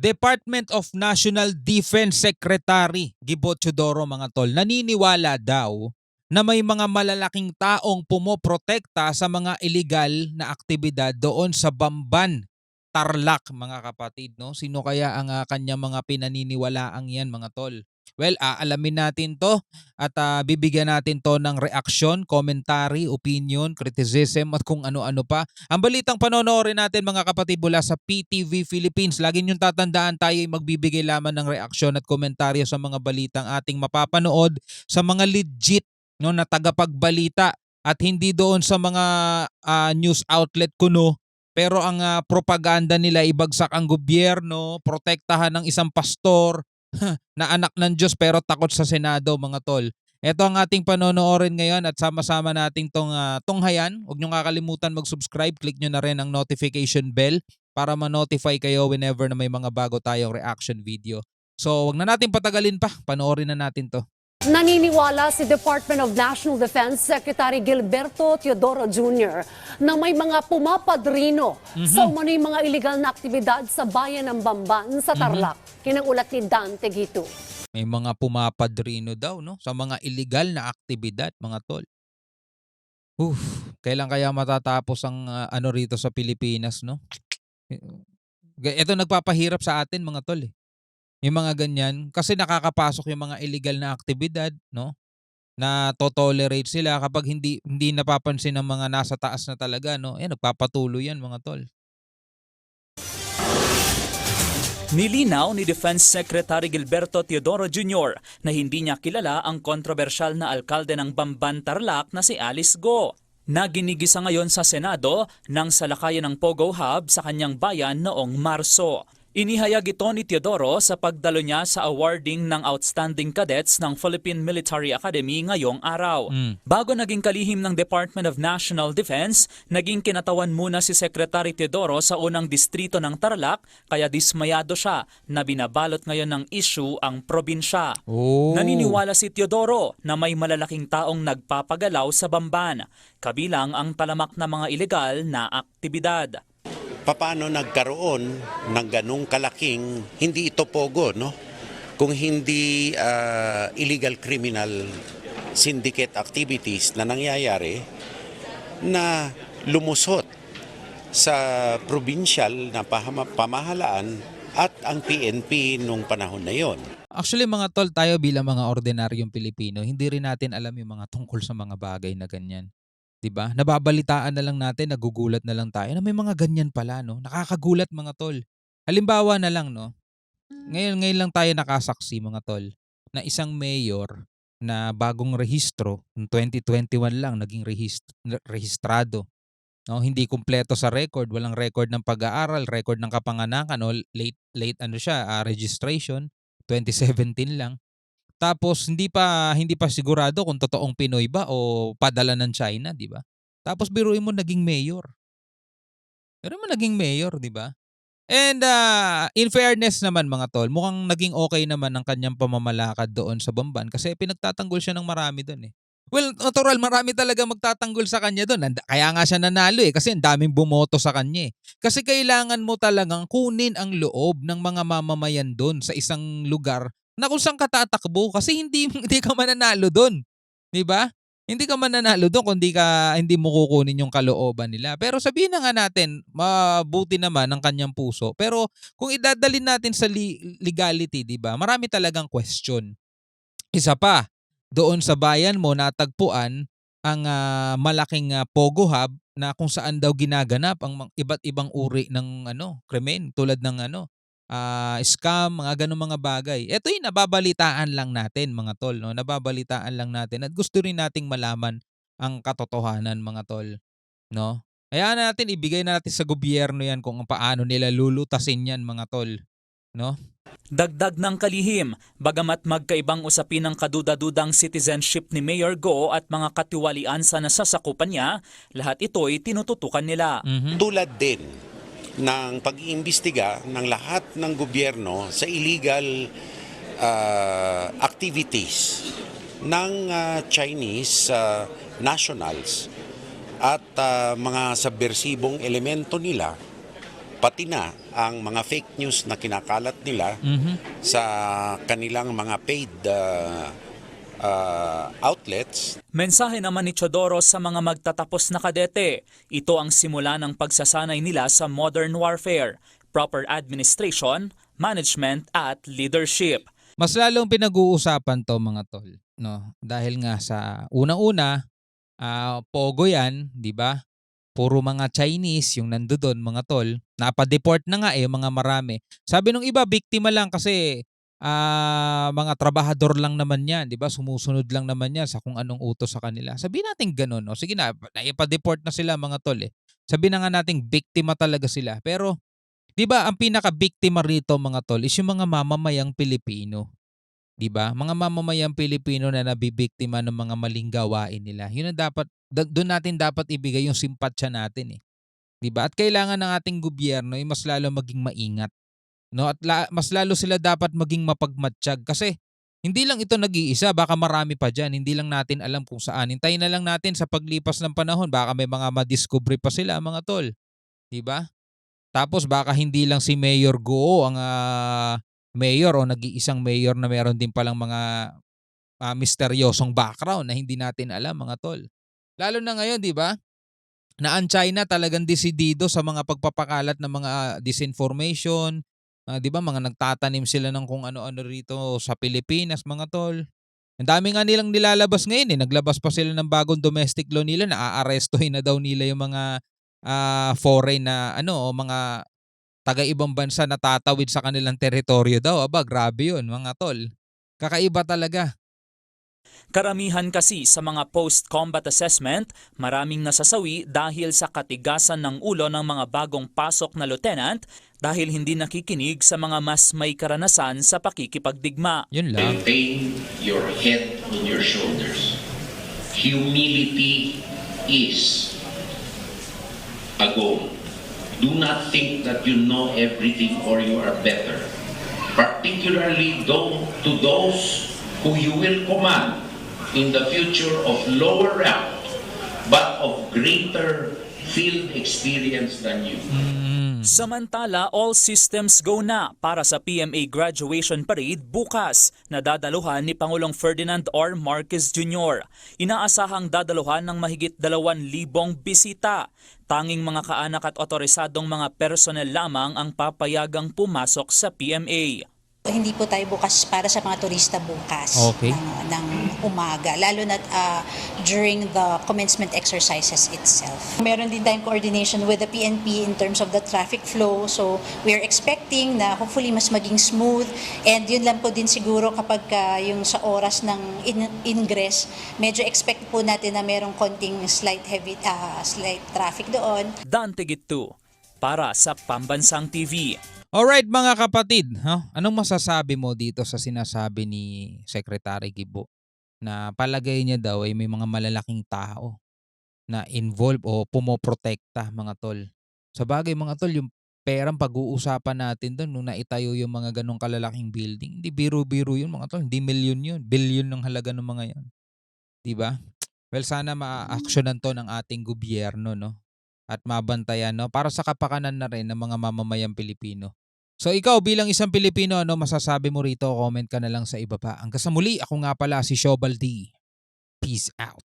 Department of National Defense Secretary Gibo Teodoro mga tol, naniniwala daw na may mga malalaking taong pumoprotekta sa mga illegal na aktibidad doon sa Bamban, Tarlac mga kapatid. No? Sino kaya ang kanya mga pinaniniwalaang yan mga tol? Well, aalamin natin to at bibigyan natin to ng reaksyon, commentary, opinion, criticism at kung ano-ano pa. Ang balitang panonoorin natin mga kapatid mula sa PTV Philippines. Lagi niyong tatandaan tayo ay magbibigay lamang ng reaksyon at komentaryo sa mga balitang ating mapapanood sa mga legit no, na tagapagbalita at hindi doon sa mga news outlet kuno. Pero ang propaganda nila ibagsak ang gobyerno, protektahan ng isang pastor, na anak ng Diyos pero takot sa Senado mga tol. Ito ang ating panonoorin ngayon at sama-sama nating tunghayan. Huwag nyo kakalimutan mag-subscribe. Click nyo na rin ang notification bell para ma-notify kayo whenever na may mga bago tayong reaction video. So huwag na natin patagalin pa. Panoorin na natin to. Naniniwala si Department of National Defense Secretary Gilberto Teodoro Jr. na may mga pumapadrino sa umano'y mga illegal na aktibidad sa bayan ng Bamban sa Tarlac. Kinangulat ni Dante Gito. May mga pumapadrino daw no sa mga illegal na aktibidad mga tol. Kailan kaya matatapos ang ano rito sa Pilipinas no? Ito nagpapahirap sa atin mga tol eh. Yung mga ganyan kasi nakakapasok yung mga illegal na aktibidad no na to-tolerate sila kapag hindi napapansin ng mga nasa taas na talaga no nagpapatuloy yan mga tol. Nilinaw ni Defense Secretary Gilberto Teodoro Jr. na hindi niya kilala ang kontrobersyal na alkalde ng Bamban Tarlac na si Alice Go, na ginigisa ngayon sa Senado nang salakayan ng Pogo Hub sa kanyang bayan noong Marso. Inihayag ito ni Teodoro sa pagdalo niya sa awarding ng Outstanding Cadets ng Philippine Military Academy ngayong araw. Bago naging kalihim ng Department of National Defense, naging kinatawan muna si Secretary Teodoro sa unang distrito ng Tarlac kaya dismayado siya na binabalot ngayon ng issue ang probinsya. Naniniwala si Teodoro na may malalaking taong nagpapagalaw sa Bamban, kabilang ang talamak na mga ilegal na aktibidad. Paano nagkaroon ng ganong kalaking, hindi ito pogo, no? Kung hindi illegal criminal syndicate activities na nangyayari na lumusot sa provincial na pamahalaan at ang PNP nung panahon na yon. Actually mga tol, tayo bilang mga ordinaryong Pilipino, hindi rin natin alam yung mga tungkol sa mga bagay na ganyan. Diba? Nababalitaan na lang natin, nagugulat na lang tayo na may mga ganyan pala, no? Nakakagulat mga tol. Halimbawa na lang, no? Ngayon lang tayo nakasaksi mga tol na isang mayor na bagong rehistro, 2021 lang naging rehistrado. No, hindi kumpleto sa record, walang record ng pag-aaral, record ng kapanganakan, no? Late ano siya, registration, 2017 lang. Tapos hindi pa sigurado kung totoong Pinoy ba o padala ng China, di ba? Tapos biruin mo naging mayor. Di ba? And in fairness naman mga tol, mukhang naging okay naman ang kanyang pamamalakad doon sa Bamban kasi pinagtatanggol siya ng marami doon eh. Well, natural, marami talaga magtatanggol sa kanya doon. Kaya nga siya nanalo eh kasi ang daming bumoto sa kanya eh. Kasi kailangan mo talagang kunin ang loob ng mga mamamayan doon sa isang lugar na kung saan ka tatakbo kasi hindi ka mananalo doon. 'Di ba? Hindi ka mananalo doon kung hindi mo kukunin yung kalooban nila. Pero sabihin na nga natin, mabuti naman ang kanyang puso. Pero kung idadalin natin sa legality, 'di ba? Marami talagang question. Isa pa, doon sa bayan mo natagpuan ang malaking Pogo Hub na kung saan daw ginaganap ang iba't ibang uri ng krimen tulad ng scam, mga ganung mga bagay. Ito yung nababalitaan lang natin mga tol, no? Nababalitaan lang natin at gusto rin nating malaman ang katotohanan mga tol, no? Hayaan natin, ibigay natin sa gobyerno yan kung paano nila lulutasin yan mga tol, no? Dagdag ng kalihim, bagamat magkaibang usapin ng kaduda-dudang citizenship ni Mayor Go at mga katiwalian sa nasasakupan niya, lahat ito'y tinututukan nila. Tulad din ng pag-iimbestiga ng lahat ng gobyerno sa illegal activities ng Chinese nationals at mga subversibong elemento nila pati na ang mga fake news na kinakalat nila sa kanilang mga paid outlets. Mensahe naman ni Teodoro sa mga magtatapos na kadete. Ito ang simula ng pagsasanay nila sa modern warfare, proper administration, management at leadership. Mas lalong pinag-uusapan to mga tol, no? Dahil nga sa unang-una, pogo yan, di ba? Puro mga Chinese yung nandoon mga tol. Napa-deport na nga mga marami. Sabi nung iba, biktima lang kasi mga trabahador lang naman yan, di ba? Sumusunod lang naman yan sa kung anong utos sa kanila. Sabihin natin ganun, no? Sige na, naipa-deport na sila mga tol Sabihin na nga nating biktima talaga sila. Pero, di ba, ang pinaka-biktima rito mga tol is yung mga mamamayang Pilipino. Di ba? Mga mamamayang Pilipino na nabibiktima ng mga maling gawain nila. Yun ang dapat, doon natin dapat ibigay yung simpatsya natin 'Di ba? At kailangan ng ating gobyerno ay mas lalo maging maingat, no? At mas lalo sila dapat maging mapagmatsyag kasi hindi lang ito nag-iisa, baka marami pa diyan, hindi lang natin alam kung saan. Hintayin na lang natin sa paglipas ng panahon, baka may mga madiscover pa sila mga tol, 'di ba? Tapos baka hindi lang si Mayor Goo ang mayor o nag-iisang mayor na meron din palang mga misteryosong background na hindi natin alam mga tol. Lalo na ngayon, 'di ba? Na ang China talagang desidido sa mga pagpapakalat ng mga disinformation, 'di ba? Mga nagtatanim sila ng kung ano-ano rito sa Pilipinas, mga tol. Ang dami nga nilang nilalabas ngayon Naglabas pa sila ng bagong domestic law nila na aarestuhin na daw nila yung mga foreign na o mga taga-ibang bansa na tatawid sa kanilang teritoryo daw. Aba, grabe 'yun, mga tol. Kakaiba talaga. Karamihan kasi sa mga post-combat assessment, maraming nasasawi dahil sa katigasan ng ulo ng mga bagong pasok na lieutenant dahil hindi nakikinig sa mga mas may karanasan sa pakikipagdigma. Yun lang. Maintain your head on your shoulders. Humility is a goal. Do not think that you know everything or you are better. Particularly to those who you will command in the future of lower rank but of greater field experience than you. Samantala, all systems go na para sa PMA graduation parade bukas na dadaluhan ni Pangulong Ferdinand R. Marcos Jr. Inaasahang dadaluhan ng mahigit 2,000 bisita. Tanging mga kaanak at otorisadong mga personnel lamang ang papayagang pumasok sa PMA. Hindi po tayo bukas para sa mga turista bukas Okay. ng umaga, lalo na during the commencement exercises itself. Meron din tayong coordination with the PNP in terms of the traffic flow. So we are expecting na hopefully mas maging smooth, and yun lang po din siguro kapag yung sa oras ng ingress, medyo expect po natin na merong konting slight traffic doon. Dante Gitu para sa Pambansang TV. Alright mga kapatid, anong masasabi mo dito sa sinasabi ni Secretary Gibo na palagay niya daw ay may mga malalaking tao na involved o pumoprotekta mga tol. Sa bagay mga tol, yung perang pag-uusapan natin doon nung naitayo yung mga ganong kalalaking building, hindi biro-biro yun mga tol, hindi milyon yun, billion ng halaga ng mga yan. Diba? Well, sana ma-actionan to ng ating gobyerno, no? At mabantayan, no? Para sa kapakanan na rin ng mga mamamayang Pilipino. So ikaw bilang isang Pilipino, ano masasabi mo rito? Comment ka na lang sa ibaba. Hanggang sa muli, ako nga pala si Shobal D. Peace out.